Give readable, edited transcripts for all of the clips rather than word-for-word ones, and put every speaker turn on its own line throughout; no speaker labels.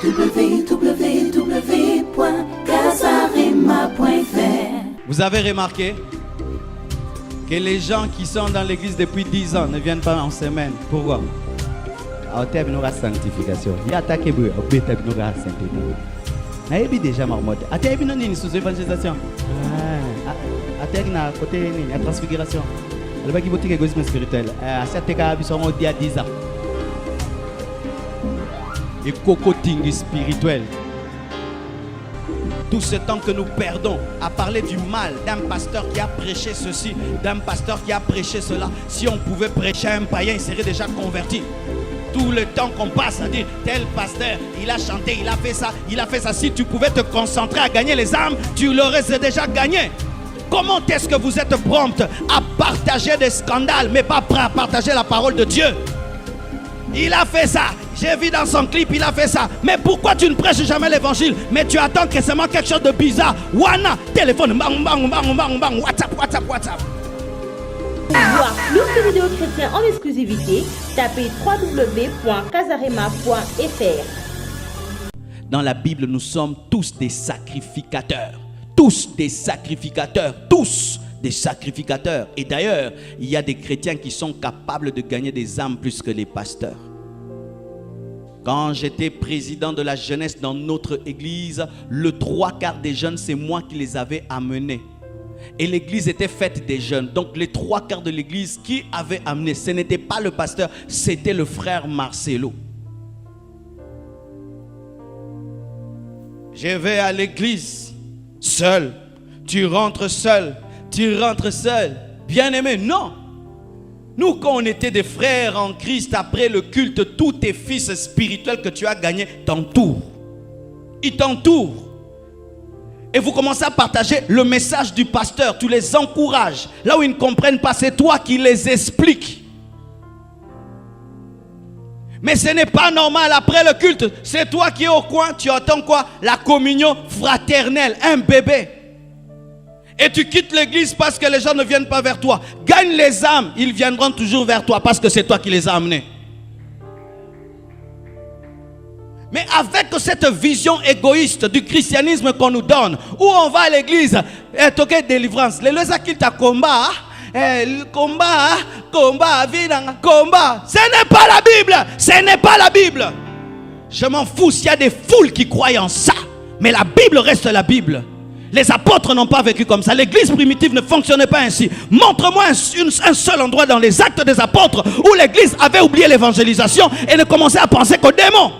www.casarema.fr.
Vous avez remarqué que les gens qui sont dans l'église depuis 10 ans ne viennent pas en semaine. Pourquoi? Il y a une sanctification. Il y a une sanctification. Il y a déjà marmotte. Il y a une sous-évangélisation. Il y a une transfiguration. Il y a une égoïsme spirituel. Il y a 10 ans. Et cocoting spirituel. Tout ce temps que nous perdons à parler du mal d'un pasteur qui a prêché ceci, d'un pasteur qui a prêché cela, si on pouvait prêcher à un païen, il serait déjà converti. Tout le temps qu'on passe à dire tel pasteur, il a chanté, il a fait ça, il a fait ça. Si tu pouvais te concentrer à gagner les âmes, tu l'aurais déjà gagné. Comment est-ce que vous êtes prompte à partager des scandales, mais pas à partager la parole de Dieu? Il a fait ça. J'ai vu dans son clip, il a fait ça. Mais pourquoi tu ne prêches jamais l'évangile? Mais tu attends que seulement quelque chose de bizarre. Wana, téléphone, bang, bang, bang, bang, bang, WhatsApp.
Pour voir plus de vidéos chrétiennes en exclusivité, tapez www.casarema.fr.
Dans la Bible, nous sommes tous des sacrificateurs. Tous des sacrificateurs. Tous des sacrificateurs. Et d'ailleurs, il y a des chrétiens qui sont capables de gagner des âmes plus que les pasteurs. Quand j'étais président de la jeunesse dans notre église, le 3/4 des jeunes, c'est moi qui les avais amenés. Et l'église était faite des jeunes. Donc les 3/4 de l'église qui avait amené, ce n'était pas le pasteur, c'était le frère Marcelo. Je vais à l'église seul. Tu rentres seul. Bien aimé, non. Nous, quand on était des frères en Christ, après le culte, tous tes fils spirituels que tu as gagnés t'entourent. Ils t'entourent. Et vous commencez à partager le message du pasteur. Tu les encourages. Là où ils ne comprennent pas, c'est toi qui les expliques. Mais ce n'est pas normal. Après le culte, c'est toi qui es au coin. Tu attends quoi? La communion fraternelle. Un bébé. Et tu quittes l'église parce que les gens ne viennent pas vers toi. Gagne les âmes, ils viendront toujours vers toi parce que c'est toi qui les as amenés. Mais avec cette vision égoïste du christianisme qu'on nous donne, où on va à l'église, toquer délivrance, les lois qui t'a combat, combat. Ce n'est pas la Bible, ce n'est pas la Bible. Je m'en fous s'il y a des foules qui croient en ça, mais la Bible reste la Bible. Les apôtres n'ont pas vécu comme ça. L'église primitive ne fonctionnait pas ainsi. Montre-moi un seul endroit dans les actes des apôtres où l'église avait oublié l'évangélisation et ne commençait à penser qu'aux démons.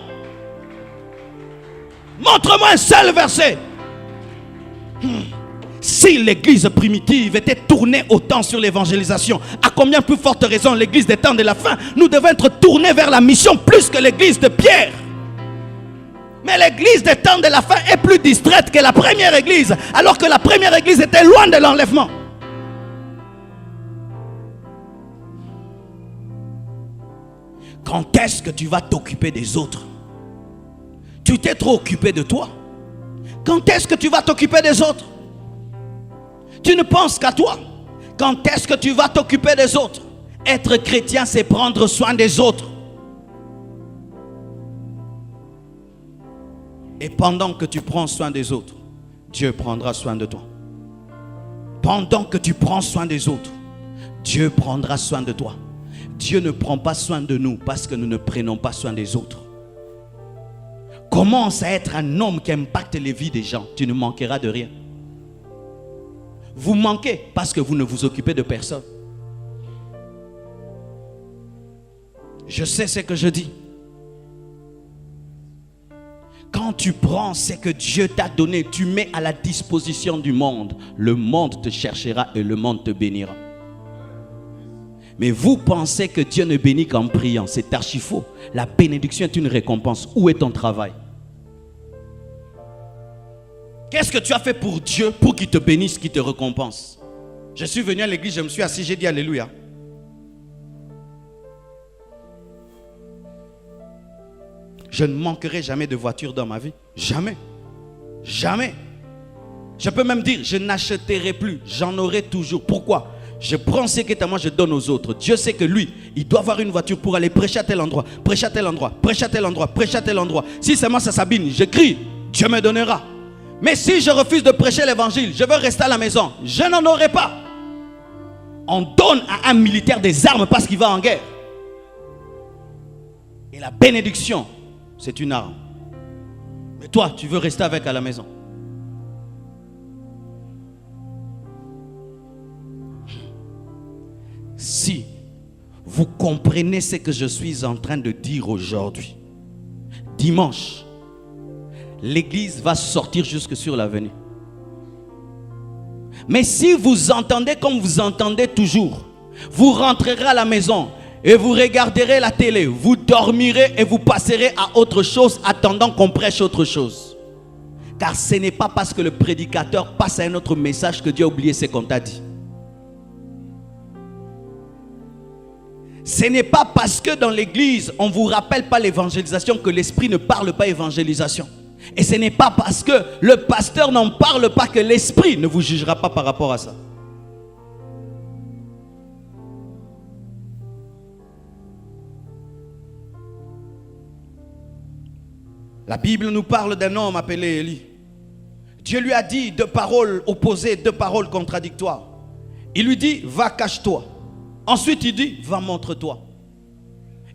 Montre-moi un seul verset. Si l'église primitive était tournée autant sur l'évangélisation, à combien plus forte raison l'église des temps de la fin, nous devons être tournés vers la mission plus que l'église de Pierre. Mais l'église des temps de la fin est plus distraite que la première église, alors que la première église était loin de l'enlèvement. Quand est-ce que tu vas t'occuper des autres? Tu t'es trop occupé de toi. Quand est-ce que tu vas t'occuper des autres? Tu ne penses qu'à toi. Quand est-ce que tu vas t'occuper des autres? Être chrétien, c'est prendre soin des autres. Et pendant que tu prends soin des autres, Dieu prendra soin de toi. Pendant que tu prends soin des autres, Dieu prendra soin de toi. Dieu ne prend pas soin de nous parce que nous ne prenons pas soin des autres. Commence à être un homme qui impacte les vies des gens. Tu ne manqueras de rien. Vous manquez parce que vous ne vous occupez de personne. Je sais ce que je dis. Quand tu prends ce que Dieu t'a donné, tu mets à la disposition du monde. Le monde te cherchera et le monde te bénira. Mais vous pensez que Dieu ne bénit qu'en priant. C'est archi faux. La bénédiction est une récompense. Où est ton travail? Qu'est-ce que tu as fait pour Dieu pour qu'il te bénisse, qu'il te récompense? Je suis venu à l'église, je me suis assis, j'ai dit alléluia. Je ne manquerai jamais de voiture dans ma vie. Jamais. Jamais. Je peux même dire, je n'achèterai plus. J'en aurai toujours. Pourquoi? Je prends ce qui est à moi, je donne aux autres. Dieu sait que lui, il doit avoir une voiture pour aller prêcher à tel endroit, prêcher à tel endroit, prêcher à tel endroit, prêcher à tel endroit. Si seulement ça s'abîme, je crie, Dieu me donnera. Mais si je refuse de prêcher l'évangile, je veux rester à la maison, je n'en aurai pas. On donne à un militaire des armes parce qu'il va en guerre. Et la bénédiction, c'est une arme. Mais toi, tu veux rester avec à la maison. Si vous comprenez ce que je suis en train de dire aujourd'hui, dimanche, l'église va sortir jusque sur l'avenue. Mais si vous entendez comme vous entendez toujours, vous rentrerez à la maison et vous regarderez la télé, vous dormirez et vous passerez à autre chose attendant qu'on prêche autre chose. Car ce n'est pas parce que le prédicateur passe à un autre message que Dieu a oublié ce qu'on t'a dit. Ce n'est pas parce que dans l'église on ne vous rappelle pas l'évangélisation que l'esprit ne parle pas évangélisation. Et ce n'est pas parce que le pasteur n'en parle pas que l'esprit ne vous jugera pas par rapport à ça. La Bible nous parle d'un homme appelé Élie. Dieu lui a dit deux paroles opposées, deux paroles contradictoires. Il lui dit, va cache-toi. Ensuite il dit, va montre-toi.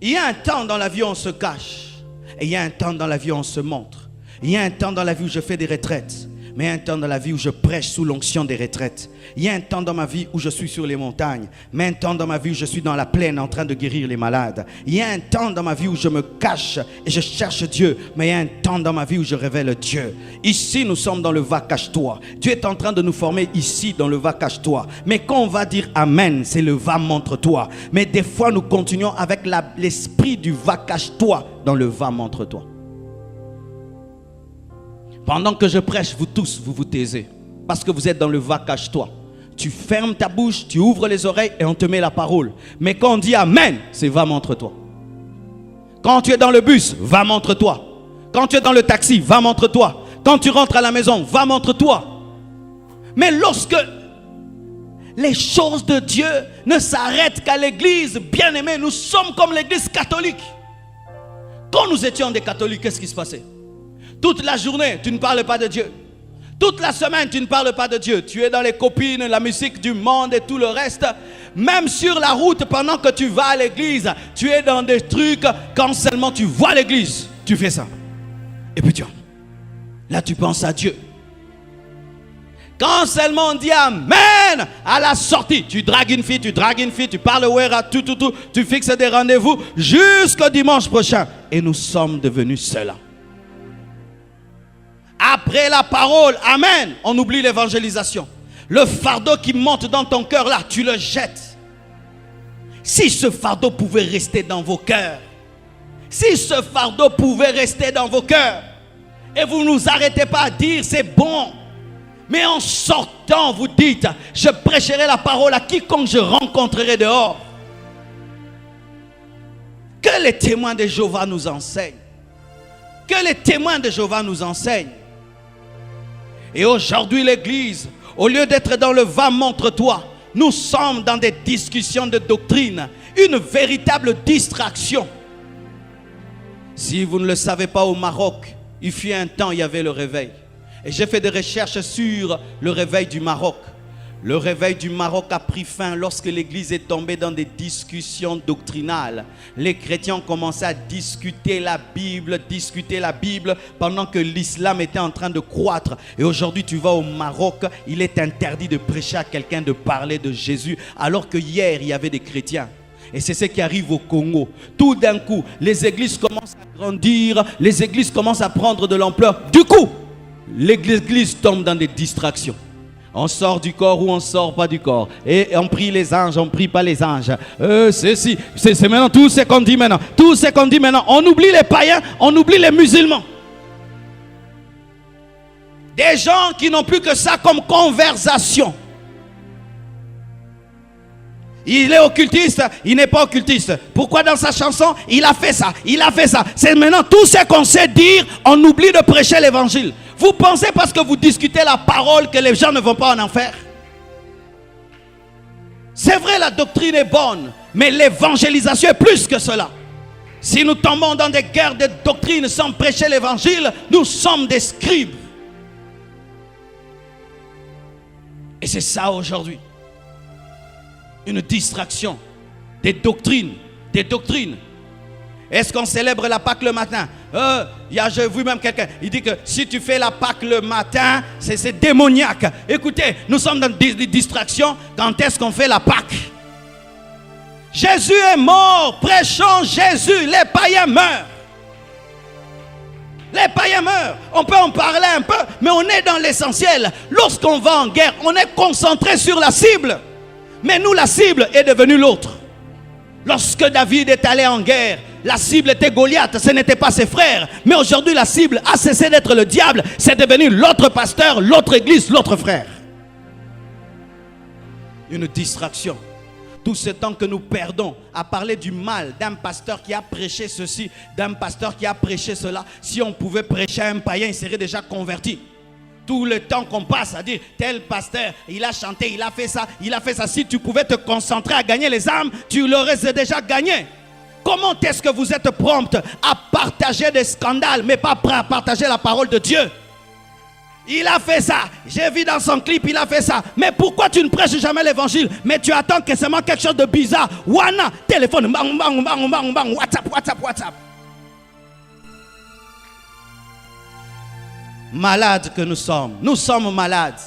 Il y a un temps dans la vie où on se cache. Et il y a un temps dans la vie où on se montre. Il y a un temps dans la vie où je fais des retraites. Mais il y a un temps dans la vie où je prêche sous l'onction des retraites. Il y a un temps dans ma vie où je suis sur les montagnes. Mais un temps dans ma vie où je suis dans la plaine en train de guérir les malades. Il y a un temps dans ma vie où je me cache et je cherche Dieu. Mais il y a un temps dans ma vie où je révèle Dieu. Ici nous sommes dans le va cache-toi. Dieu est en train de nous former ici dans le va cache-toi. Mais quand on va dire amen, c'est le va montre-toi. Mais des fois nous continuons avec l'esprit du va cache-toi dans le va montre-toi. Pendant que je prêche, vous tous, vous vous taisez. Parce que vous êtes dans le va cache-toi. Tu fermes ta bouche, tu ouvres les oreilles et on te met la parole. Mais quand on dit amen, c'est va montre-toi. Quand tu es dans le bus, va montre-toi. Quand tu es dans le taxi, va montre-toi. Quand tu rentres à la maison, va montre-toi. Mais lorsque les choses de Dieu ne s'arrêtent qu'à l'église, bien aimé, nous sommes comme l'église catholique. Quand nous étions des catholiques, qu'est-ce qui se passait? Toute la journée, tu ne parles pas de Dieu. Toute la semaine, tu ne parles pas de Dieu. Tu es dans les copines, la musique du monde et tout le reste. Même sur la route, pendant que tu vas à l'église, tu es dans des trucs. Quand seulement tu vois l'église, tu fais ça. Et puis là, tu penses à Dieu. Quand seulement on dit amen à la sortie, tu dragues une fille, tu parles à tout, tu fixes des rendez-vous jusqu'au dimanche prochain. Et nous sommes devenus ceux-là. Après la parole, amen, on oublie l'évangélisation. Le fardeau qui monte dans ton cœur là, tu le jettes. Si ce fardeau pouvait rester dans vos cœurs, si ce fardeau pouvait rester dans vos cœurs, et vous ne nous arrêtez pas à dire c'est bon, mais en sortant vous dites, je prêcherai la parole à quiconque je rencontrerai dehors. Que les témoins de Jéhovah nous enseignent. Que les témoins de Jéhovah nous enseignent. Et aujourd'hui l'église, au lieu d'être dans le va montre-toi, nous sommes dans des discussions de doctrine, une véritable distraction. Si vous ne le savez pas, au Maroc, il fut un temps, il y avait le réveil. Et j'ai fait des recherches sur le réveil du Maroc. Le réveil du Maroc a pris fin lorsque l'église est tombée dans des discussions doctrinales. Les chrétiens ont commencé à discuter la Bible pendant que l'islam était en train de croître. Et aujourd'hui, tu vas au Maroc, il est interdit de prêcher à quelqu'un de parler de Jésus, alors que hier, il y avait des chrétiens. Et c'est ce qui arrive au Congo. Tout d'un coup, les églises commencent à grandir, les églises commencent à prendre de l'ampleur. Du coup, l'église tombe dans des distractions. On sort du corps ou on ne sort pas du corps. Et on prie les anges, on ne prie pas les anges. C'est maintenant tout ce qu'on dit maintenant. Tout ce qu'on dit maintenant. On oublie les païens, on oublie les musulmans. Des gens qui n'ont plus que ça comme conversation. Il est occultiste, il n'est pas occultiste. Pourquoi dans sa chanson, il a fait ça, il a fait ça. C'est maintenant tout ce qu'on sait dire, on oublie de prêcher l'évangile. Vous pensez parce que vous discutez la parole que les gens ne vont pas en enfer? C'est vrai, la doctrine est bonne, mais l'évangélisation est plus que cela. Si nous tombons dans des guerres de doctrine sans prêcher l'évangile, nous sommes des scribes. Et c'est ça aujourd'hui. Une distraction. Des doctrines. Est-ce qu'on célèbre la Pâque le matin? J'ai vu même quelqu'un, il dit que si tu fais la Pâque le matin, c'est démoniaque. Écoutez, nous sommes dans des distractions. Quand est-ce qu'on fait la Pâque? Jésus est mort, prêchons Jésus, les païens meurent. Les païens meurent. On peut en parler un peu, mais on est dans l'essentiel. Lorsqu'on va en guerre, on est concentré sur la cible. Mais nous, la cible est devenue l'autre. Lorsque David est allé en guerre, la cible était Goliath, ce n'était pas ses frères. Mais aujourd'hui, la cible a cessé d'être le diable. C'est devenu l'autre pasteur, l'autre église, l'autre frère. Une distraction. Tout ce temps que nous perdons à parler du mal d'un pasteur qui a prêché ceci, d'un pasteur qui a prêché cela. Si on pouvait prêcher à un païen, il serait déjà converti. Tout le temps qu'on passe à dire tel pasteur, il a chanté, il a fait ça, il a fait ça. Si tu pouvais te concentrer à gagner les âmes, tu l'aurais déjà gagné. Comment est-ce que vous êtes prompte à partager des scandales, mais pas à partager la parole de Dieu? Il a fait ça. J'ai vu dans son clip, il a fait ça. Mais pourquoi tu ne prêches jamais l'évangile? Mais tu attends que seulement quelque chose de bizarre. Wana, téléphone, bang, bang, bang, bang, bang, WhatsApp. Malades que nous sommes. Nous sommes malades.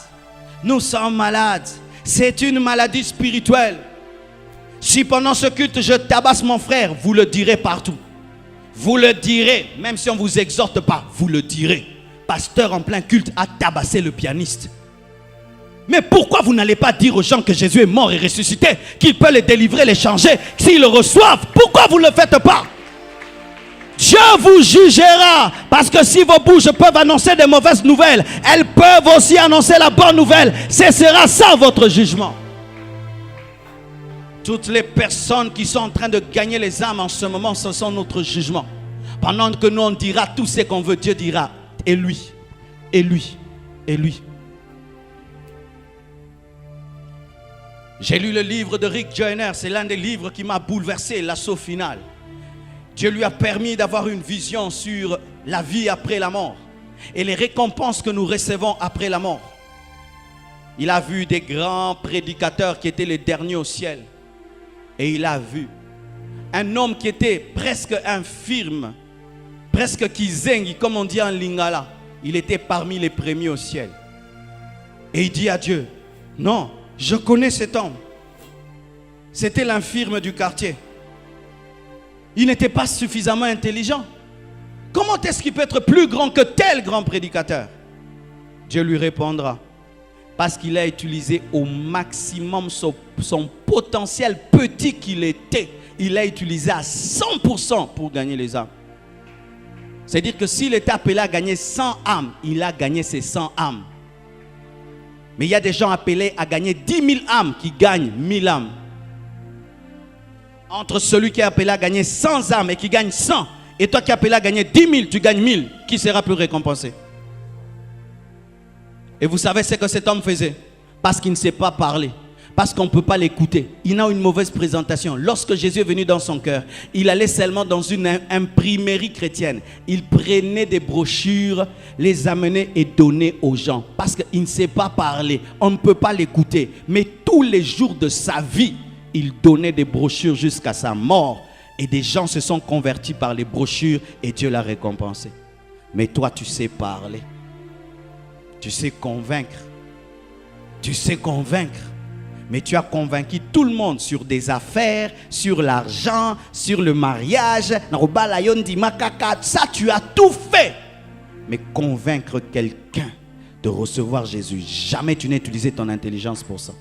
Nous sommes malades. C'est une maladie spirituelle. Si pendant ce culte je tabasse mon frère, vous le direz partout. Vous le direz, même si on ne vous exhorte pas, vous le direz. Pasteur en plein culte a tabassé le pianiste. Mais pourquoi vous n'allez pas dire aux gens que Jésus est mort et ressuscité, qu'il peut les délivrer, les changer, s'ils le reçoivent? Pourquoi vous ne le faites pas? Dieu vous jugera, parce que si vos bouches peuvent annoncer des mauvaises nouvelles, elles peuvent aussi annoncer la bonne nouvelle. Ce sera ça votre jugement. Toutes les personnes qui sont en train de gagner les âmes en ce moment, ce sont notre jugement. Pendant que nous on dira tout ce qu'on veut, Dieu dira et lui, et lui, et lui. J'ai lu le livre de Rick Joyner, c'est l'un des livres qui m'a bouleversé, l'assaut final. Dieu lui a permis d'avoir une vision sur la vie après la mort et les récompenses que nous recevons après la mort. Il a vu des grands prédicateurs qui étaient les derniers au ciel. Et il a vu un homme qui était presque infirme, presque kizengi, comme on dit en lingala. Il était parmi les premiers au ciel. Et il dit à Dieu, non, je connais cet homme. C'était l'infirme du quartier. Il n'était pas suffisamment intelligent. Comment est-ce qu'il peut être plus grand que tel grand prédicateur? Dieu lui répondra, parce qu'il a utilisé au maximum son potentiel petit qu'il était. Il l'a utilisé à 100% pour gagner les âmes. C'est-à-dire que s'il était appelé à gagner 100 âmes, il a gagné ses 100 âmes. Mais il y a des gens appelés à gagner 10 000 âmes qui gagnent 1000 âmes. Entre celui qui est appelé à gagner 100 âmes et qui gagne 100, et toi qui es appelé à gagner 10 000, tu gagnes 1000, qui sera plus récompensé? Et vous savez ce que cet homme faisait? Parce qu'il ne sait pas parler. Parce qu'on ne peut pas l'écouter. Il a une mauvaise présentation. Lorsque Jésus est venu dans son cœur, il allait seulement dans une imprimerie chrétienne. Il prenait des brochures, les amenait et donnait aux gens. Parce qu'il ne sait pas parler. On ne peut pas l'écouter. Mais tous les jours de sa vie, il donnait des brochures jusqu'à sa mort. Et des gens se sont convertis par les brochures et Dieu l'a récompensé. Mais toi, tu sais parler. Tu sais convaincre. Tu sais convaincre. Mais tu as convaincu tout le monde sur des affaires, sur l'argent, sur le mariage. Ça, tu as tout fait. Mais convaincre quelqu'un de recevoir Jésus, jamais tu n'as utilisé ton intelligence pour ça.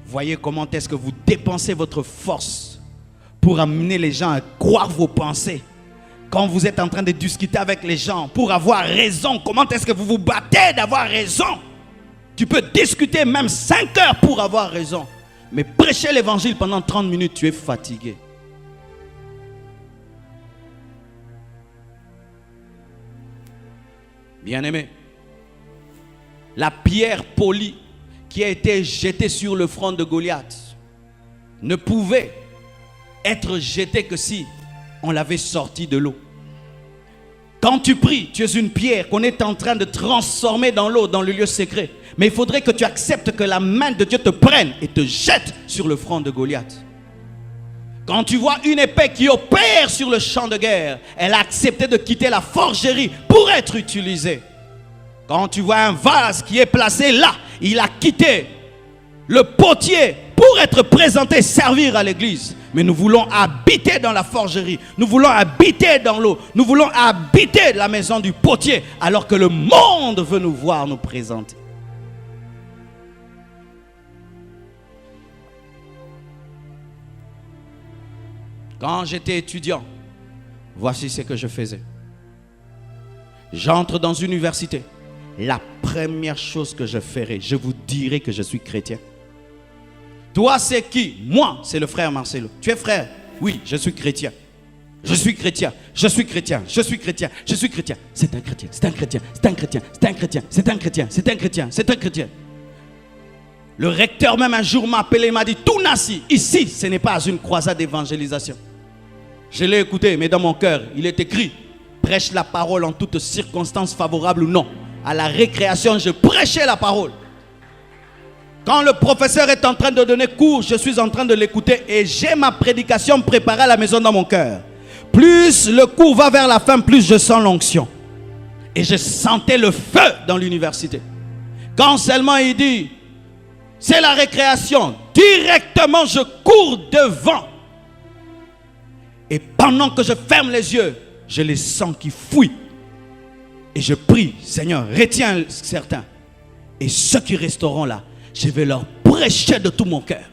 Voyez comment est-ce que vous dépensez votre force pour amener les gens à croire vos pensées. Quand vous êtes en train de discuter avec les gens pour avoir raison, comment est-ce que vous vous battez d'avoir raison? Tu peux discuter même 5 heures pour avoir raison. Mais prêcher l'évangile pendant 30 minutes, tu es fatigué. Bien-aimé, La pierre polie qui a été jetée sur le front de Goliath ne pouvait être jetée que si on l'avait sortie de l'eau. Quand tu pries, tu es une pierre qu'on est en train de transformer dans l'eau, dans le lieu secret. Mais il faudrait que tu acceptes que la main de Dieu te prenne et te jette sur le front de Goliath. Quand tu vois une épée qui opère sur le champ de guerre, elle a accepté de quitter la forgerie pour être utilisée. Quand tu vois un vase qui est placé là, il a quitté le potier pour être présenté, servir à l'église. Mais nous voulons habiter dans la forgerie. Nous voulons habiter dans l'eau. Nous voulons habiter la maison du potier. Alors que le monde veut nous voir nous présenter. Quand j'étais étudiant, voici ce que je faisais. J'entre dans une université. La première chose que je ferai, je vous dirai que je suis chrétien. Toi, c'est qui? Moi, c'est le frère Marcelo. Tu es frère? Oui, je suis chrétien. Je suis chrétien. Je suis chrétien. Je suis chrétien. Je suis chrétien. C'est un chrétien. C'est un chrétien. C'est un chrétien. C'est un chrétien. C'est un chrétien. C'est un chrétien. C'est un chrétien. Le recteur même un jour m'a appelé et m'a dit: Tounassi, ici, ce n'est pas une croisade d'évangélisation. Je l'ai écouté, mais dans mon cœur, il est écrit: prêche la parole en toutes circonstances favorables ou non. À la récréation, je prêchais la parole. Quand le professeur est en train de donner cours, je suis en train de l'écouter et j'ai ma prédication préparée à la maison dans mon cœur. Plus le cours va vers la fin, plus je sens l'onction. Et je sentais le feu dans l'université. Quand seulement il dit: c'est la récréation, directement je cours devant. Et pendant que je ferme les yeux, je les sens qui fuient. Et je prie: Seigneur, retiens certains. Et ceux qui resteront là, je vais leur prêcher de tout mon cœur.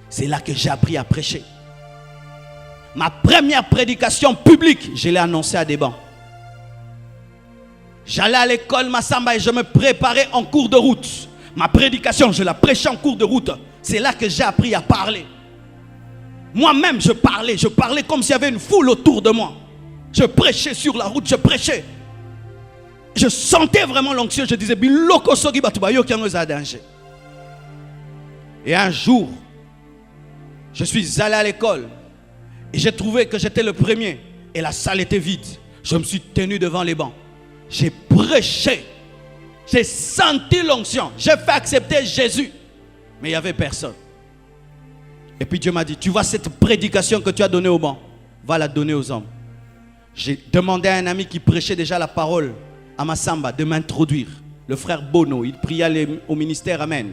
C'est là que j'ai appris à prêcher. Ma première prédication publique, je l'ai annoncée à des bancs. J'allais à l'école Massamba et je me préparais en cours de route. Ma prédication, je la prêchais en cours de route. C'est là que j'ai appris à parler. Moi-même, je parlais comme s'il y avait une foule autour de moi. Je prêchais sur la route, je prêchais. Je sentais vraiment l'onction. Je disais: Biloko sogi batubayo qui a danger. Et un jour, je suis allé à l'école et j'ai trouvé que j'étais le premier et la salle était vide. Je me suis tenu devant les bancs. J'ai prêché. J'ai senti l'onction. J'ai fait accepter Jésus. Mais il n'y avait personne. Et puis Dieu m'a dit: tu vois cette prédication que tu as donnée aux bancs, va la donner aux hommes. J'ai demandé à un ami qui prêchait déjà la parole à Massamba de m'introduire. Le frère Bono, il pria au ministère, amen.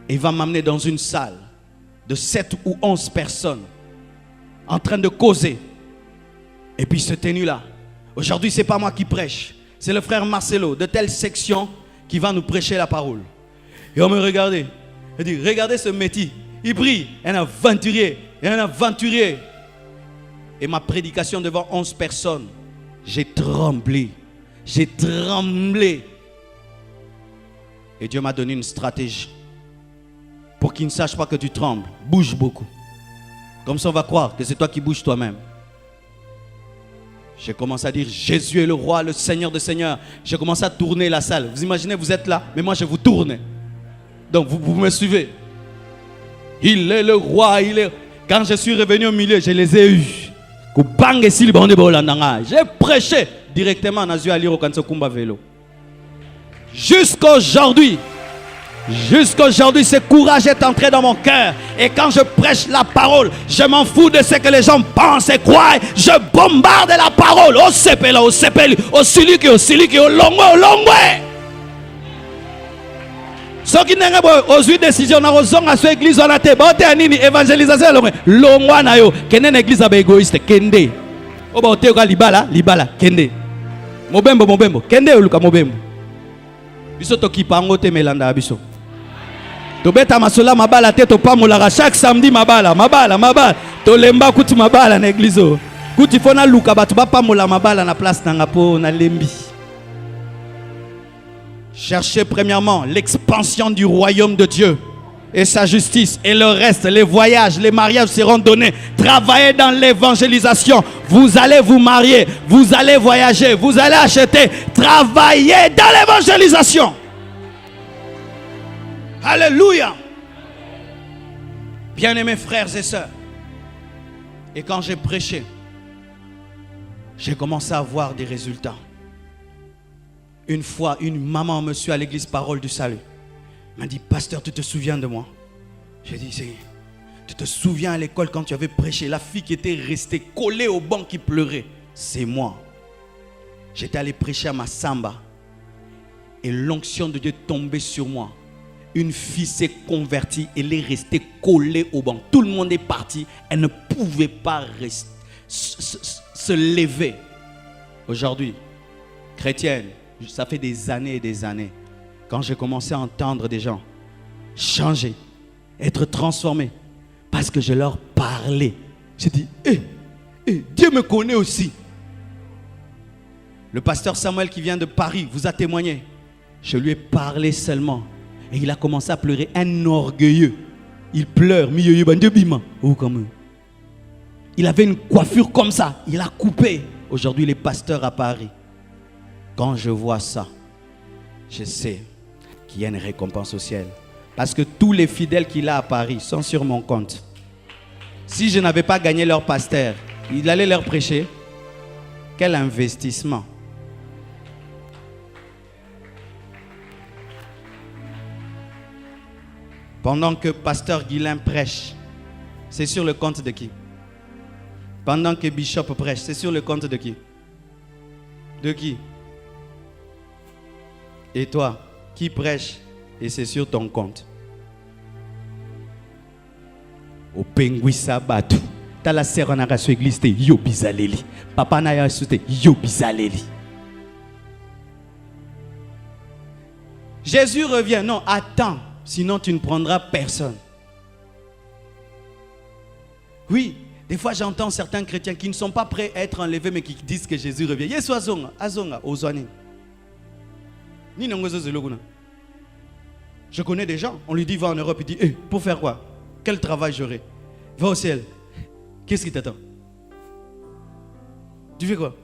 Et il va m'amener dans une salle de 7 ou 11 personnes en train de causer. Et puis ce tenu là. Aujourd'hui, ce n'est pas moi qui prêche. C'est le frère Marcelo de telle section qui va nous prêcher la parole. Et on me regardait. Il dit: regardez ce métier. Il prie, un aventurier, un aventurier. Et ma prédication devant 11 personnes, j'ai tremblé. J'ai tremblé. Et Dieu m'a donné une stratégie. Pour qu'ils ne sachent pas que tu trembles, bouge beaucoup. Comme ça on va croire que c'est toi qui bouges toi-même. J'ai commencé à dire: Jésus est le roi, le Seigneur des Seigneurs. J'ai commencé à tourner la salle. Vous imaginez, vous êtes là, mais moi je vous tourne. Donc vous me suivez. Il est le roi, il est... Quand je suis revenu au milieu, je les ai eus. J'ai prêché directement dans Aliro Kansokumba Vélo. Jusqu'aujourd'hui, ce courage est entré dans mon cœur. Et quand je prêche la parole, je m'en fous de ce que les gens pensent et croient. Je bombarde la parole. Au sepela, au sepeli, au siliki, au longwe. Ce qui n'est pas aux décisions dans la église, on a été évangélisation. Longwa na yo, kene église abe égoïste, kende. Oba oteka libala, kende. Mobembo, kende oluka mobembo. Biso to kipango te melanda biso. To beta masola mabala te to pamola chaque samedi mabala. To lemba kuti mabala na église. Kuti fona luka batu ba pamola mabala na place na ngapo na lembi. Cherchez premièrement l'expansion du royaume de Dieu et sa justice, et le reste, les voyages, les mariages seront donnés. Travaillez dans l'évangélisation. Vous allez vous marier, vous allez voyager, vous allez acheter. Travaillez dans l'évangélisation. Alléluia. Bien-aimés frères et sœurs, et quand j'ai prêché, j'ai commencé à voir des résultats. Une fois, une maman me suit à l'église Parole du Salut. Elle m'a dit, pasteur, tu te souviens de moi? J'ai dit, tu te souviens à l'école quand tu avais prêché, la fille qui était restée collée au banc qui pleurait? C'est moi. J'étais allé prêcher à Massamba et l'onction de Dieu est tombée sur moi. Une fille s'est convertie, elle est restée collée au banc. Tout le monde est parti, elle ne pouvait pas se lever. Aujourd'hui, chrétienne, ça fait des années et des années, quand j'ai commencé à entendre des gens changer, être transformés, parce que je leur parlais, j'ai dit, Dieu me connaît aussi. Le pasteur Samuel qui vient de Paris vous a témoigné. Je lui ai parlé seulement. Et il a commencé à pleurer, un orgueilleux. Il pleure. Il avait une coiffure comme ça. Il a coupé. Aujourd'hui, il est pasteur à Paris. Quand je vois ça, je sais qu'il y a une récompense au ciel. Parce que tous les fidèles qu'il a à Paris sont sur mon compte. Si je n'avais pas gagné leur pasteur, il allait leur prêcher. Quel investissement! Pendant que pasteur Guilain prêche, c'est sur le compte de qui? Pendant que Bishop prêche, c'est sur le compte de qui? De qui? Et toi, qui prêche et c'est sur ton compte? Au Pengui Sabatu, t'as la sœur en arrache église, t'es yo bizaleli. Papa n'a pas sauté, yo bizaleli. Jésus revient, non, attends. Sinon, tu ne prendras personne. Oui, des fois j'entends certains chrétiens qui ne sont pas prêts à être enlevés, mais qui disent que Jésus revient. Yesu azonga, ozwani. Ni nongozo zeloguna. Je connais des gens, on lui dit va en Europe, il dit pour faire quoi? Quel travail j'aurai? Va au ciel. Qu'est-ce qui t'attend? Tu fais quoi?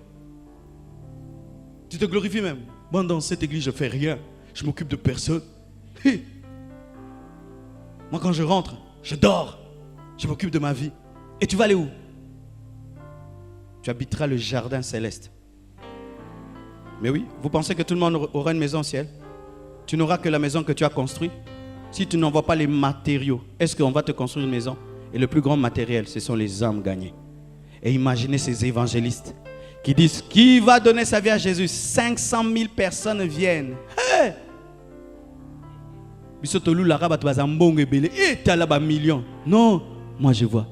Tu te glorifies même. Bon, dans cette église, je fais rien. Je m'occupe de personne. Moi, quand je rentre, je dors. Je m'occupe de ma vie. Et tu vas aller où? Tu habiteras le jardin céleste. Mais oui, vous pensez que tout le monde aura une maison au ciel? Tu n'auras que la maison que tu as construite. Si tu n'envoies pas les matériaux, est-ce qu'on va te construire une maison? Et le plus grand matériel, ce sont les âmes gagnées. Et imaginez ces évangélistes qui disent, qui va donner sa vie à Jésus? 500 000 personnes viennent. Hey! Non, moi je vois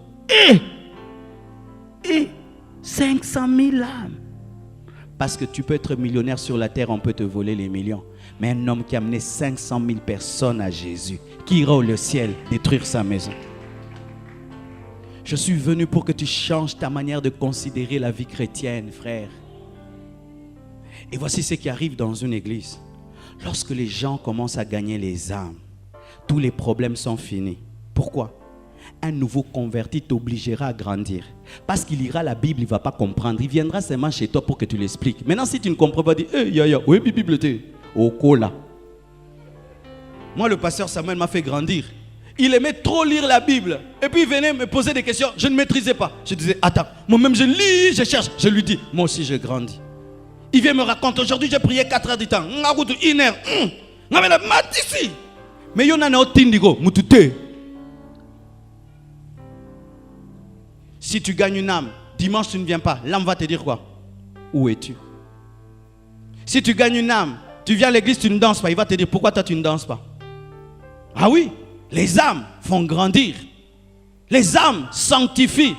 500 000 âmes. Parce que tu peux être millionnaire sur la terre, on peut te voler les millions. Mais un homme qui a amené 500 000 personnes à Jésus, qui ira au ciel détruire sa maison. Je suis venu pour que tu changes ta manière de considérer la vie chrétienne, frère. Et voici ce qui arrive dans une église. Lorsque les gens commencent à gagner les âmes, tous les problèmes sont finis. Pourquoi? Un nouveau converti t'obligera à grandir. Parce qu'il lira la Bible, il ne va pas comprendre. Il viendra seulement chez toi pour que tu l'expliques. Maintenant, si tu ne comprends pas, dis, oui, Bible, au cola. Moi, le pasteur Samuel m'a fait grandir. Il aimait trop lire la Bible. Et puis il venait me poser des questions. Je ne maîtrisais pas. Je disais, attends, moi-même je lis, je cherche. Je lui dis, moi aussi je grandis. Il vient me raconter, aujourd'hui j'ai prié 4 heures du temps. Une heure. Mais il y en a un tindigo, mutute. Si tu gagnes une âme, dimanche tu ne viens pas, l'âme va te dire quoi? Où es-tu? Si tu gagnes une âme, tu viens à l'église, tu ne danses pas, il va te dire pourquoi toi tu ne danses pas? Ah oui, les âmes font grandir. Les âmes sanctifient.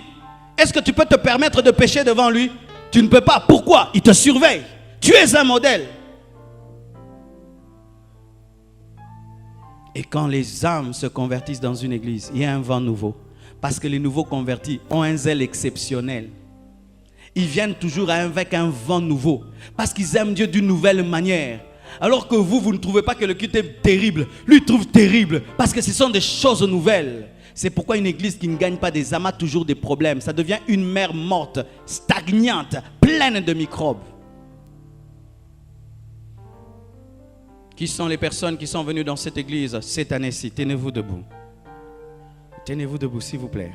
Est-ce que tu peux te permettre de pécher devant lui? Tu ne peux pas. Pourquoi? Il te surveille. Tu es un modèle. Et quand les âmes se convertissent dans une église, il y a un vent nouveau. Parce que les nouveaux convertis ont un zèle exceptionnel. Ils viennent toujours avec un vent nouveau. Parce qu'ils aiment Dieu d'une nouvelle manière. Alors que vous ne trouvez pas que le culte est terrible. Lui trouve terrible. Parce que ce sont des choses nouvelles. C'est pourquoi une église qui ne gagne pas des âmes a toujours des problèmes. Ça devient une mer morte, stagnante, pleine de microbes. Qui sont les personnes qui sont venues dans cette église cette année-ci? Tenez-vous debout. Tenez-vous debout, s'il vous plaît.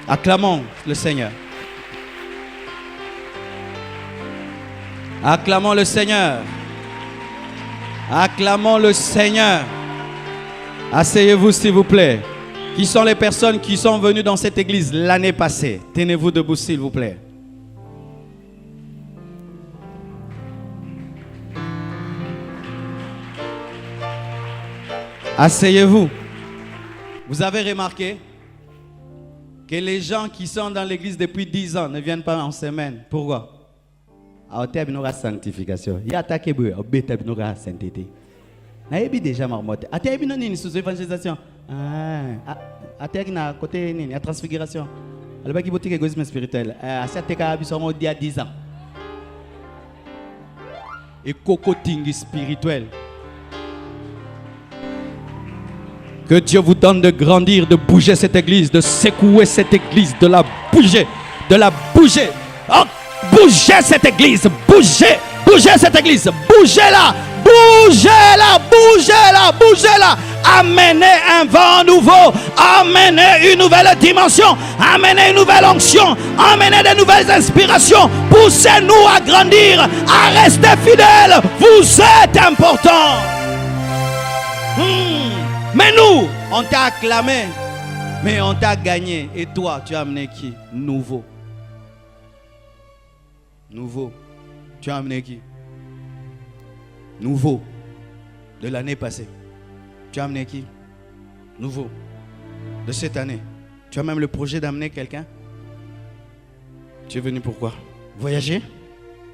Acclamons le Seigneur. Acclamons le Seigneur. Acclamons le Seigneur. Asseyez-vous, s'il vous plaît. Qui sont les personnes qui sont venues dans cette église l'année passée? Tenez-vous debout, s'il vous plaît. Asseyez-vous. Vous avez remarqué que les gens qui sont dans l'église depuis 10 ans ne viennent pas en semaine. Pourquoi? Il y a une sanctification. Il y a une sainteté. Il y a déjà marmotte. Il y a une sous-évangélisation. Il y a côté la transfiguration. Il y a un égoïsme spirituel. Il y a 10 ans. Et cocoting spirituel. Que Dieu vous donne de grandir, de bouger cette église, de secouer cette église, de la bouger, de la bouger. Oh, bougez cette église, bougez, bougez cette église, bougez-la, bougez-la, bougez-la, bougez-la. Amenez un vent nouveau, amenez une nouvelle dimension, amenez une nouvelle onction, amenez de nouvelles inspirations. Poussez-nous à grandir, à rester fidèles. Vous êtes importants. Mais nous, on t'a acclamé, mais on t'a gagné. Et toi, tu as amené qui? Nouveau. Nouveau. Tu as amené qui? Nouveau. De l'année passée. Tu as amené qui? Nouveau. De cette année. Tu as même le projet d'amener quelqu'un? Tu es venu pourquoi? Voyager?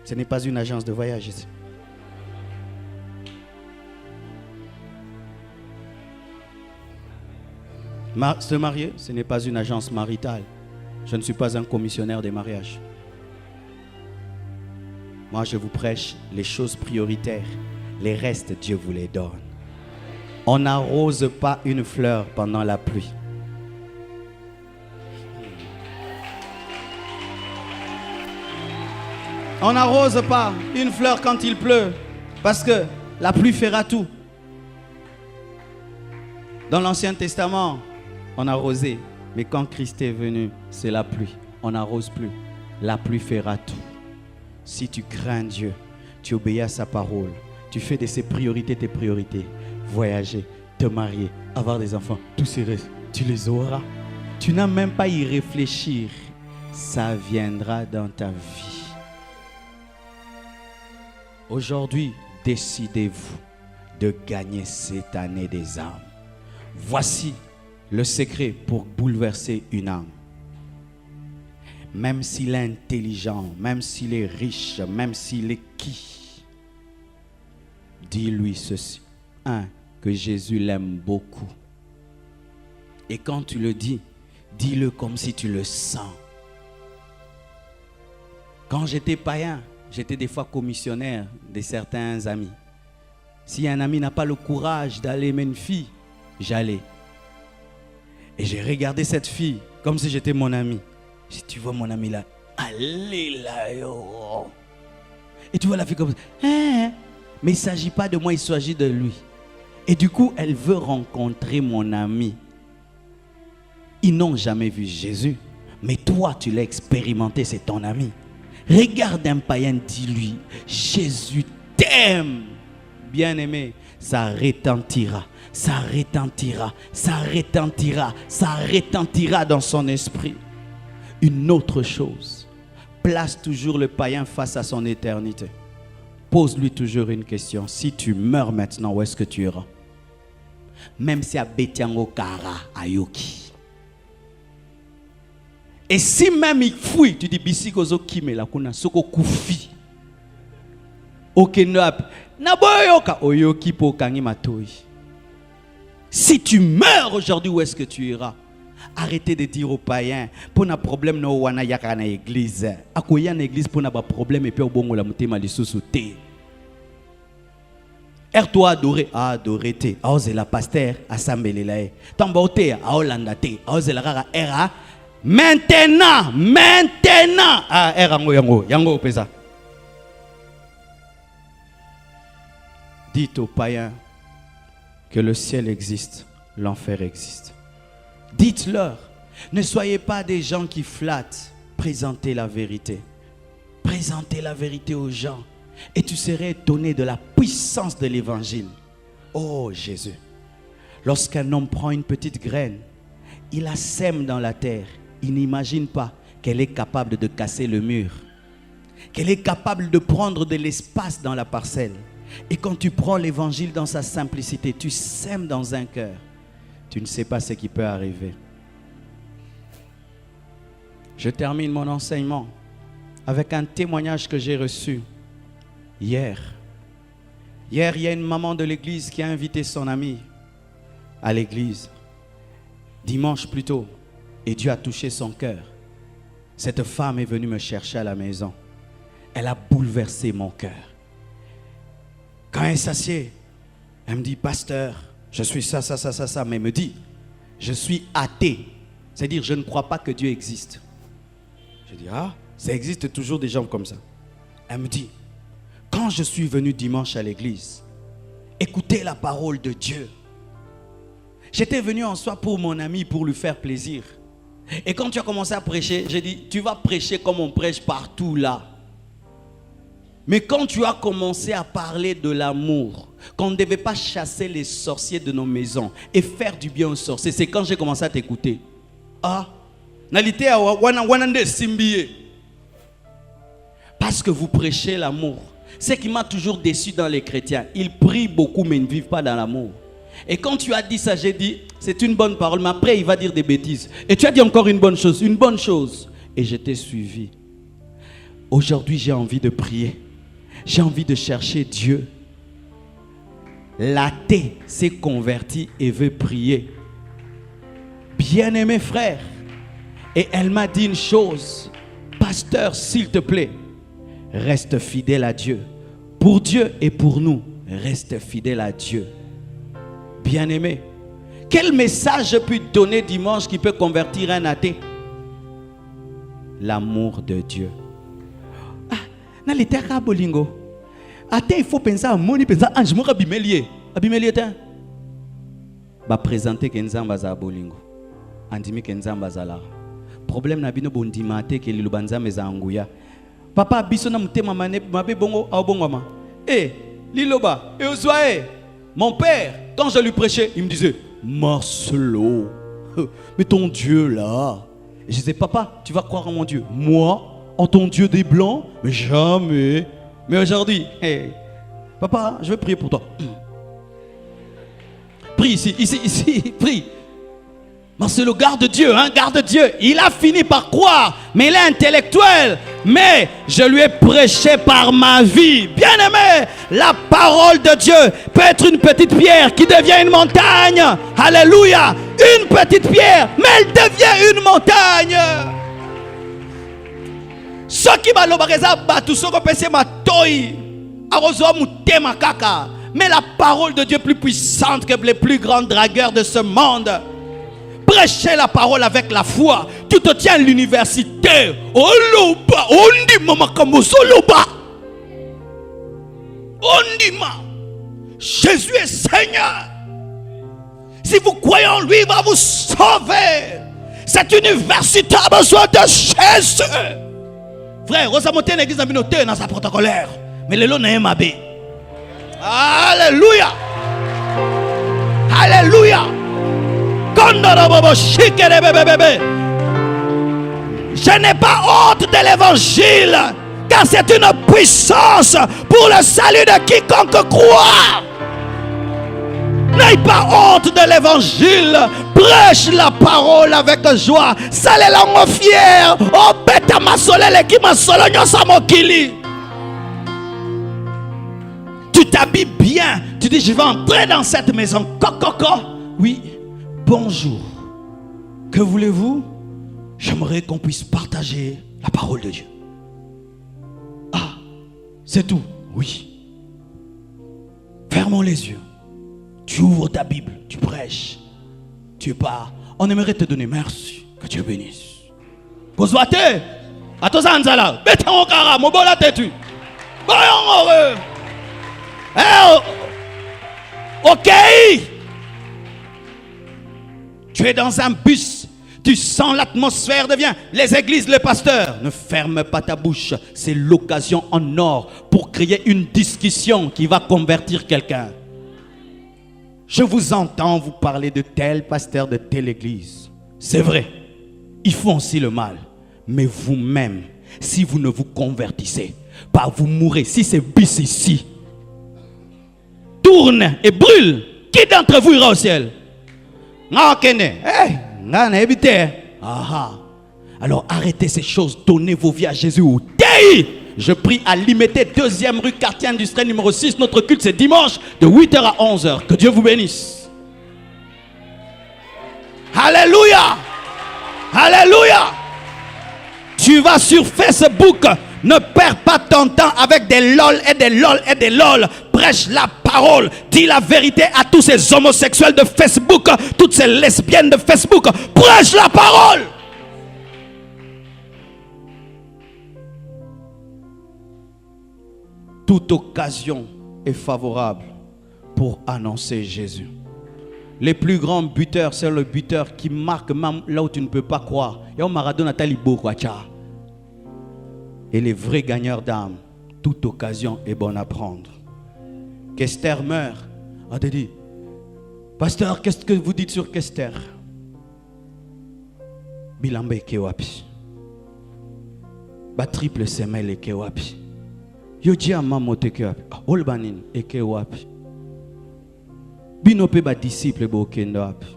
Ce n'est pas une agence de voyage ici. Se marier, ce n'est pas une agence maritale. Je ne suis pas un commissionnaire des mariages. Moi, je vous prêche les choses prioritaires. Les restes, Dieu vous les donne. On n'arrose pas une fleur pendant la pluie. On n'arrose pas une fleur quand il pleut, parce que la pluie fera tout. Dans l'Ancien Testament, on arrosait, mais quand Christ est venu, c'est la pluie. On n'arrose plus. La pluie fera tout. Si tu crains Dieu, tu obéis à sa parole, tu fais de ses priorités tes priorités. Voyager, te marier, avoir des enfants, tous ces restes, tu les auras. Tu n'as même pas à y réfléchir. Ça viendra dans ta vie. Aujourd'hui, décidez-vous de gagner cette année des âmes. Voici le secret pour bouleverser une âme. Même s'il est intelligent, même s'il est riche, même s'il est qui, dis-lui ceci. Que Jésus l'aime beaucoup. Et quand tu le dis, dis-le comme si tu le sens. Quand j'étais païen, j'étais des fois commissionnaire de certains amis. Si un ami n'a pas le courage d'aller aimer une fille, j'allais. Et j'ai regardé cette fille comme si j'étais mon ami. Si tu vois mon ami là, allez là, yo. Et tu vois la fille comme ça. Mais il ne s'agit pas de moi, il s'agit de lui. Et du coup, elle veut rencontrer mon ami. Ils n'ont jamais vu Jésus. Mais toi, tu l'as expérimenté, c'est ton ami. Regarde un païen, dis-lui, Jésus t'aime. Bien-aimé, ça retentira. Ça retentira, ça retentira, ça retentira dans son esprit. Une autre chose, place toujours le païen face à son éternité. Pose-lui toujours une question. Si tu meurs maintenant, où est-ce que tu iras? Même si à Betiango Kara, à Yoki. Et si même il fouille, tu dis Bisikozo Kime la kuna soko kufi. Okenap, naboyoka oyoki po kangi matoi. Si tu meurs aujourd'hui, où est-ce que tu iras? Arrêtez de dire aux païens, pour un problème, no wana yaka na église. Akoya na église pour un problème et puis au bongo la mutema li sous-souté. Toi adoré, adoré te. Aoze la pasteur, assemblée la. Tambote, aolanda te. Aoze la rara era. Maintenant. Ah, yango pesa. Dites aux païens que le ciel existe, l'enfer existe. Dites-leur, ne soyez pas des gens qui flattent. Présentez la vérité. Présentez la vérité aux gens. Et tu serais étonné de la puissance de l'évangile. Oh Jésus. Lorsqu'un homme prend une petite graine, il la sème dans la terre. Il n'imagine pas qu'elle est capable de casser le mur. Qu'elle est capable de prendre de l'espace dans la parcelle. Et quand tu prends l'évangile dans sa simplicité, tu sèmes dans un cœur. Tu ne sais pas ce qui peut arriver. Je termine mon enseignement avec un témoignage que j'ai reçu hier. Hier, il y a une maman de l'église qui a invité son amie à l'église. Dimanche plus tôt. Et Dieu a touché son cœur. Cette femme est venue me chercher à la maison. Elle a bouleversé mon cœur. Quand elle s'assied, elle me dit, pasteur, je suis ça. Mais elle me dit, je suis athée. C'est-à-dire, je ne crois pas que Dieu existe. Je dis, ah, ça existe toujours des gens comme ça. Elle me dit, quand je suis venu dimanche à l'église, écoutez la parole de Dieu. J'étais venu en soi pour mon ami, pour lui faire plaisir. Et quand tu as commencé à prêcher, j'ai dit, tu vas prêcher comme on prêche partout là. Mais quand tu as commencé à parler de l'amour, qu'on ne devait pas chasser les sorciers de nos maisons et faire du bien aux sorciers, c'est quand j'ai commencé à t'écouter. Ah, parce que vous prêchez l'amour. Ce qui m'a toujours déçu dans les chrétiens, ils prient beaucoup mais ils ne vivent pas dans l'amour. Et quand tu as dit ça, j'ai dit, c'est une bonne parole, mais après il va dire des bêtises. Et tu as dit encore une bonne chose. Et je t'ai suivi. Aujourd'hui, j'ai envie de prier. J'ai envie de chercher Dieu. L'athée s'est converti et veut prier. Bien-aimé frère. Et elle m'a dit une chose. Pasteur, s'il te plaît, reste fidèle à Dieu. Pour Dieu et pour nous, reste fidèle à Dieu. Bien-aimé, quel message je peux te donner dimanche qui peut convertir un athée? L'amour de Dieu. Ah, dans les terres bolingo. Athée, il faut penser à moni, penser à ange, mora bimelie. Abimelie t'es. Ba présenter kenzamba za bolingo. Andimi kenzamba za la. Problème na bino bondimate ke lilubanza meza anguya. Papa biso na mutema mabe bongo au bongoma. Liloba, et Ozoae, mon père, quand je lui prêchais, il me disait, Marcelo, mais ton Dieu là. Et je disais, papa, tu vas croire en mon Dieu. Moi, en ton Dieu des Blancs, mais jamais. Mais aujourd'hui, papa, je vais prier pour toi. Prie ici, prie. Marcelo, garde Dieu, garde Dieu. Il a fini par croire, mais il est intellectuel. Mais je lui ai prêché par ma vie. Bien-aimé, la parole de Dieu peut être une petite pierre qui devient une montagne. Alléluia. Une petite pierre, mais elle devient une montagne. Ce qui m'a tout ce que pensait ma toy, mais la parole de Dieu est plus puissante que les plus grands dragueurs de ce monde. Prêcher la parole avec la foi. Tu te tiens à l'université. Jésus est Seigneur. Si vous croyez en lui, il va vous sauver. Cette université a besoin de Jésus. Frère, Rosamoté l'église a noté dans sa protocolaire. Mais le lot n'est pas bé. Alléluia. Alléluia. Je n'ai pas honte de l'évangile, car c'est une puissance pour le salut de quiconque croit. N'aie pas honte de l'évangile. Prêche la parole avec joie. Salé langue fier. Oh bête ma solele qui m'a sologno sa mokili. Tu t'habilles bien. Tu dis je vais entrer dans cette maison. Coco. Oui. Bonjour. Que voulez-vous? J'aimerais qu'on puisse partager la parole de Dieu. Ah, c'est tout. Oui. Fermons les yeux. Tu ouvres ta Bible, tu prêches, tu pars. On aimerait te donner merci. Que Dieu bénisse. Bozwate. Atozanzala. Betango kara. Mobola tetu. Ok. Tu es dans un bus. Tu sens l'atmosphère devient. Les églises, les pasteurs. Ne ferme pas ta bouche. C'est l'occasion en or pour créer une discussion qui va convertir quelqu'un. Je vous entends vous parler de tel pasteur de telle église. C'est vrai. Ils font aussi le mal. Mais vous-même, si vous ne vous convertissez pas, vous mourrez. Si c'est bis ici, tourne et brûle. Qui d'entre vous ira au ciel? Alors arrêtez ces choses. Donnez vos vies à Jésus. Je prie à limiter 2e rue quartier industriel numéro 6. Notre culte c'est dimanche de 8h à 11h. Que Dieu vous bénisse. Alléluia. Alléluia. Tu vas sur Facebook. Ne perds pas ton temps avec des lol et des lol et des lol. Prêche la parole. Dis la vérité à tous ces homosexuels de Facebook. Toutes ces lesbiennes de Facebook. Prêche la parole. Toute occasion est favorable pour annoncer Jésus. Les plus grands buteurs, c'est le buteur qui marque même là où tu ne peux pas croire. Et les vrais gagneurs d'âme, toute occasion est bonne à prendre. Qu'Esther meurt. On te dit, pasteur, qu'est-ce que vous dites sur qu'Esther? Bilambe kewapi. Ba triple semelle kewapi. Yoji amamote kewapi. Olbanin kewapi. Binope ba disciple bo kendapi.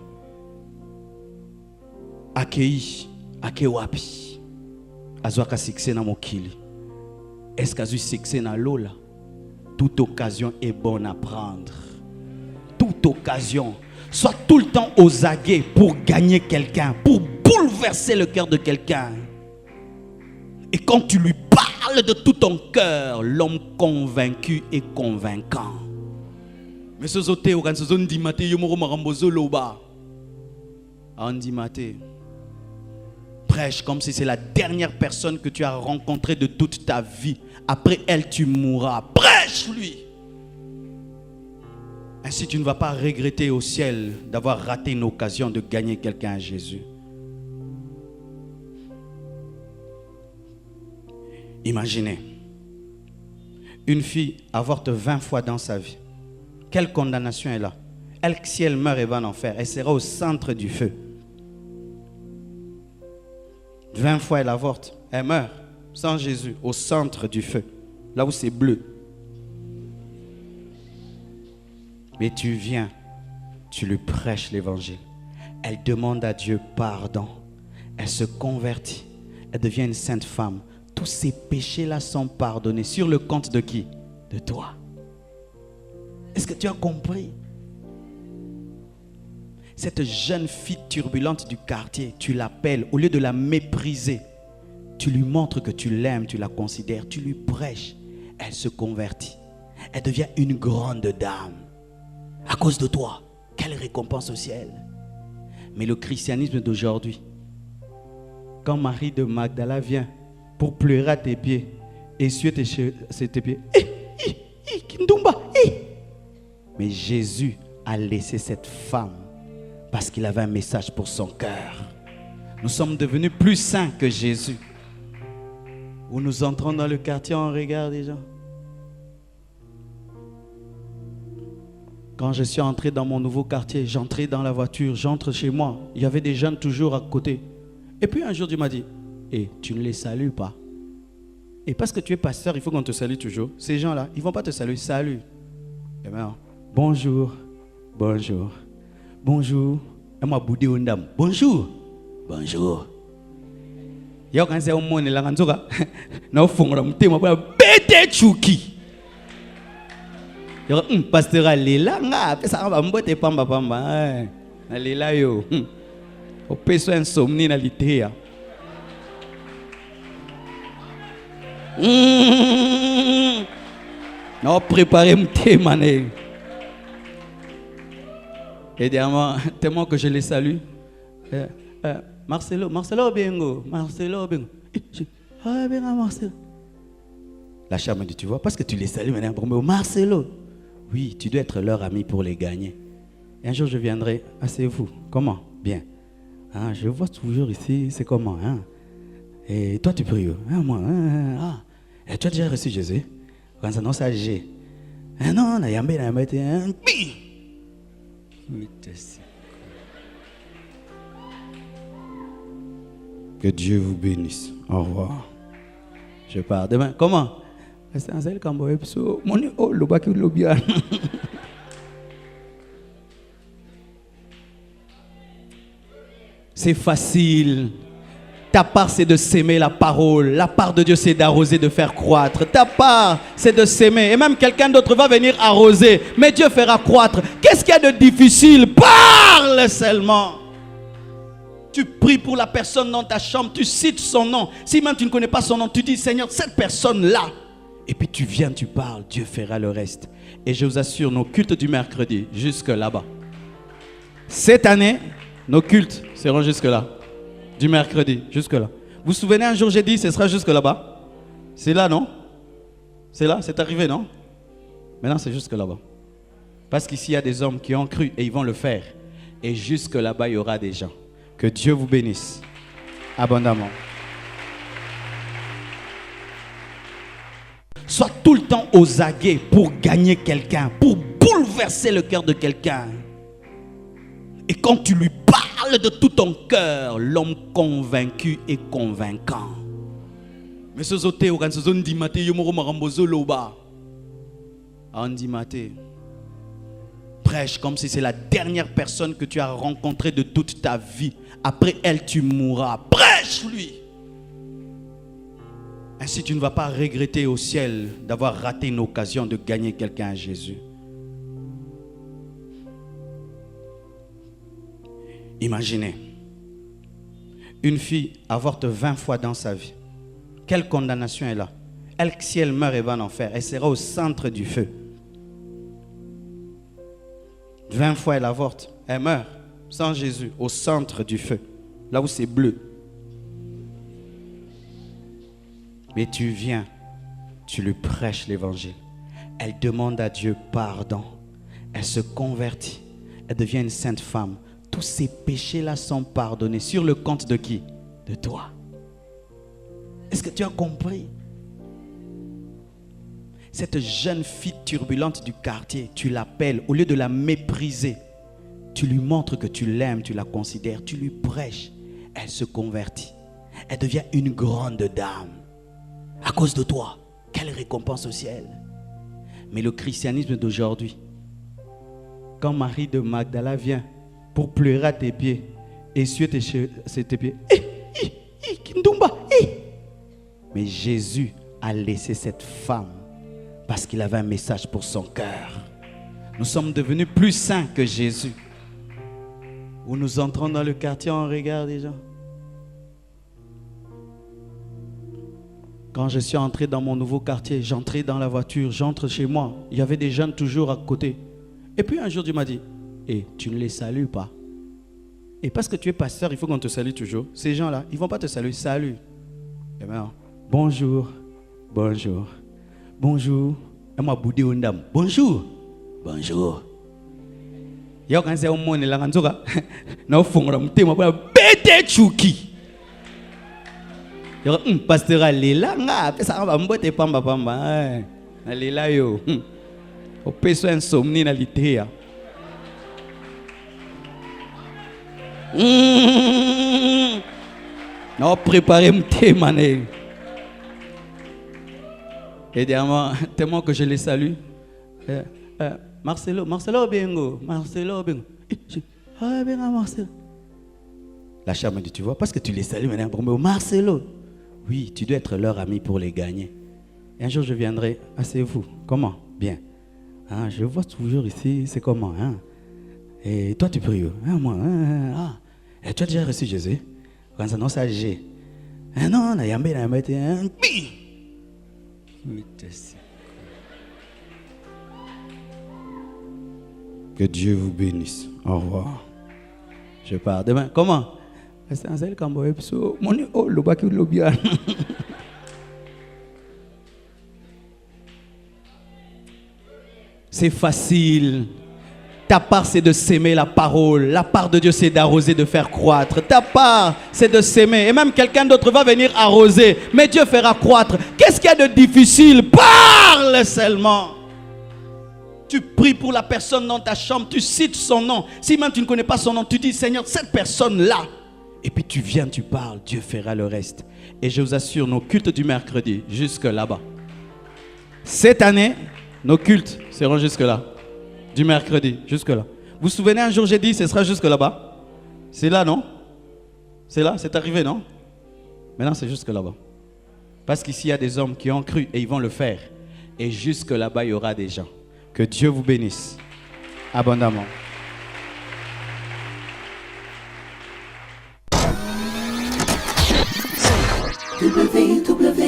Akei akewapi. Azwaka succès na mokili. Est-ce qu'azu succès na lola? Toute occasion est bonne à prendre. Toute occasion. Sois tout le temps aux aguets pour gagner quelqu'un, pour bouleverser le cœur de quelqu'un. Et quand tu lui parles de tout ton cœur, l'homme convaincu est convaincant. Mais ce zoté, on dit maté, yomoro marambozo loba. Andi maté. Prêche comme si c'est la dernière personne que tu as rencontrée de toute ta vie. Après elle, tu mourras. Prêche-lui. Ainsi, tu ne vas pas regretter au ciel d'avoir raté une occasion de gagner quelqu'un à Jésus. Imaginez, une fille avorte 20 fois dans sa vie. Quelle condamnation est là? Elle, si elle meurt et va en enfer, elle sera au centre du feu. 20 fois elle avorte, elle meurt sans Jésus, au centre du feu, là où c'est bleu. Mais tu viens, tu lui prêches l'évangile. Elle demande à Dieu pardon. Elle se convertit. Elle devient une sainte femme. Tous ces péchés-là sont pardonnés. Sur le compte de qui? De toi. Est-ce que tu as compris? Cette jeune fille turbulente du quartier, tu l'appelles, au lieu de la mépriser, tu lui montres que tu l'aimes, tu la considères, tu lui prêches. Elle se convertit. Elle devient une grande dame. À cause de toi, quelle récompense au ciel. Mais le christianisme d'aujourd'hui, quand Marie de Magdala vient pour pleurer à tes pieds, essuyer tes pieds, mais Jésus a laissé cette femme parce qu'il avait un message pour son cœur. Nous sommes devenus plus saints que Jésus. Où nous entrons dans le quartier, on regarde les gens. Quand je suis entré dans mon nouveau quartier, j'entrais dans la voiture, j'entre chez moi. Il y avait des jeunes toujours à côté. Et puis un jour, Dieu m'a dit, tu ne les salues pas. Et parce que tu es pasteur, il faut qu'on te salue toujours. Ces gens-là, ils ne vont pas te saluer. Salut. Et bien, bonjour. Bonjour. Bonjour. Et moi, boudé une dame. Bonjour. Bonjour. Il y a quand c'est un monde là, quand on fait un bête chouki. Pasteur Alela, ça va m'boter pamba pamba. Alela yo. O peso insomnie na litea. Non, préparez m'té mané. Et tellement que je les salue. Marcelo, Marcelo Bengo, Marcelo Bengo. Ah, bien, Marcelo. La chambre me dit, tu vois, parce que tu les salues maintenant, Marcelo. Oui, tu dois être leur ami pour les gagner. Et un jour, je viendrai, asseyez-vous. Comment? Bien. Ah, je vois toujours ici, c'est comment, hein? Et toi, tu pries où? Ah, moi, et tu as déjà reçu Jésus? Quand ça, non, ça, j'ai. Ah non, na yambe, na yambe, que Dieu vous bénisse. Au revoir. Je pars demain. Comment? C'est un seul cambo. C'est facile. Ta part, c'est de s'aimer la parole. La part de Dieu, c'est d'arroser, de faire croître. Ta part, c'est de s'aimer. Et même quelqu'un d'autre va venir arroser. Mais Dieu fera croître. Qu'est-ce qu'il y a de difficile? Parle seulement. Tu pries pour la personne dans ta chambre. Tu cites son nom. Si même tu ne connais pas son nom, tu dis, Seigneur, cette personne-là. Et puis tu viens, tu parles. Dieu fera le reste. Et je vous assure, nos cultes du mercredi, jusque là-bas. Cette année, nos cultes seront jusque là. Du mercredi, jusque là. Vous vous souvenez, un jour j'ai dit, ce sera jusque là-bas. C'est là, non? C'est là, c'est arrivé, non? Maintenant, c'est jusque là-bas. Parce qu'ici, il y a des hommes qui ont cru et ils vont le faire. Et jusque là-bas, il y aura des gens. Que Dieu vous bénisse abondamment. Sois tout le temps aux aguets pour gagner quelqu'un, pour bouleverser le cœur de quelqu'un. Et quand tu lui parles de tout ton cœur, l'homme convaincu est convaincant. Mais ce zoté, on dit maté, yomoro marambozo loba. On dit maté. Prêche comme si c'est la dernière personne que tu as rencontrée de toute ta vie. Après elle, tu mourras. Prêche-lui. Ainsi, tu ne vas pas regretter au ciel d'avoir raté une occasion de gagner quelqu'un à Jésus. Imaginez, une fille avorte 20 fois dans sa vie. Quelle condamnation est là? Elle, si elle meurt, elle va en enfer. Elle sera au centre du feu. 20 fois elle avorte. Elle meurt sans Jésus, au centre du feu. Là où c'est bleu. Mais tu viens, tu lui prêches l'évangile. Elle demande à Dieu pardon. Elle se convertit. Elle devient une sainte femme. Tous ces péchés-là sont pardonnés. Sur le compte de qui? De toi. Est-ce que tu as compris? Cette jeune fille turbulente du quartier, tu l'appelles, au lieu de la mépriser, tu lui montres que tu l'aimes, tu la considères, tu lui prêches. Elle se convertit. Elle devient une grande dame. À cause de toi, quelle récompense au ciel. Mais le christianisme d'aujourd'hui, quand Marie de Magdala vient pour pleurer à tes pieds, essuyer tes pieds, mais Jésus a laissé cette femme parce qu'il avait un message pour son cœur. Nous sommes devenus plus saints que Jésus. Où nous entrons dans le quartier, on regarde les gens. Quand je suis entré dans mon nouveau quartier, j'entrais dans la voiture, j'entre chez moi. Il y avait des jeunes toujours à côté. Et puis un jour, Dieu m'a dit, tu ne les salues pas. Et parce que tu es pasteur, il faut qu'on te salue toujours. Ces gens-là, ils ne vont pas te saluer. Salut. Et maintenant, bonjour, bonjour, bonjour. Et moi, boudé une dame. Bonjour, bonjour. Yo quand c'est au monde là, quand tu vois, nous faisons le thème pour bête chouki. Yo pasteur Alela, nga, ça va m'boter pamba pamba. Alela yo. Au peso insomnie na litéa. Non, préparez mon thème, mané. Et dernièrement, tellement que je les salue. Marcelo Bengo, Marcelo Bengo. Ah, bien, Marcelo. La chambre me dit, tu vois, parce que tu les salues maintenant, Marcelo. Oui, tu dois être leur ami pour les gagner. Et un jour, je viendrai, asseyez-vous. Comment? Bien. Ah, je vois toujours ici, c'est comment, hein? Et toi, tu pries où? Ah, moi, et tu as déjà reçu Jésus? Quand ça, non, ça, j'ai. Ah non, na yambe, na yambe, que Dieu vous bénisse. Au revoir. Je pars demain. Comment? C'est un seul cambo epso. Moni oh lobaki lobia. C'est facile. Ta part, c'est de s'aimer la parole. La part de Dieu, c'est d'arroser, de faire croître. Ta part, c'est de s'aimer. Et même quelqu'un d'autre va venir arroser. Mais Dieu fera croître. Qu'est-ce qu'il y a de difficile? Parle seulement. Tu pries pour la personne dans ta chambre. Tu cites son nom. Si même tu ne connais pas son nom, tu dis, Seigneur, cette personne-là. Et puis tu viens, tu parles. Dieu fera le reste. Et je vous assure, nos cultes du mercredi, jusque là-bas. Cette année, nos cultes seront jusque là. Du mercredi, jusque là. Vous vous souvenez, un jour j'ai dit, ce sera jusque là-bas. C'est là, non? C'est là, c'est arrivé, non? Maintenant, c'est jusque là-bas. Parce qu'ici, il y a des hommes qui ont cru et ils vont le faire. Et jusque là-bas, il y aura des gens. Que Dieu vous bénisse abondamment.
www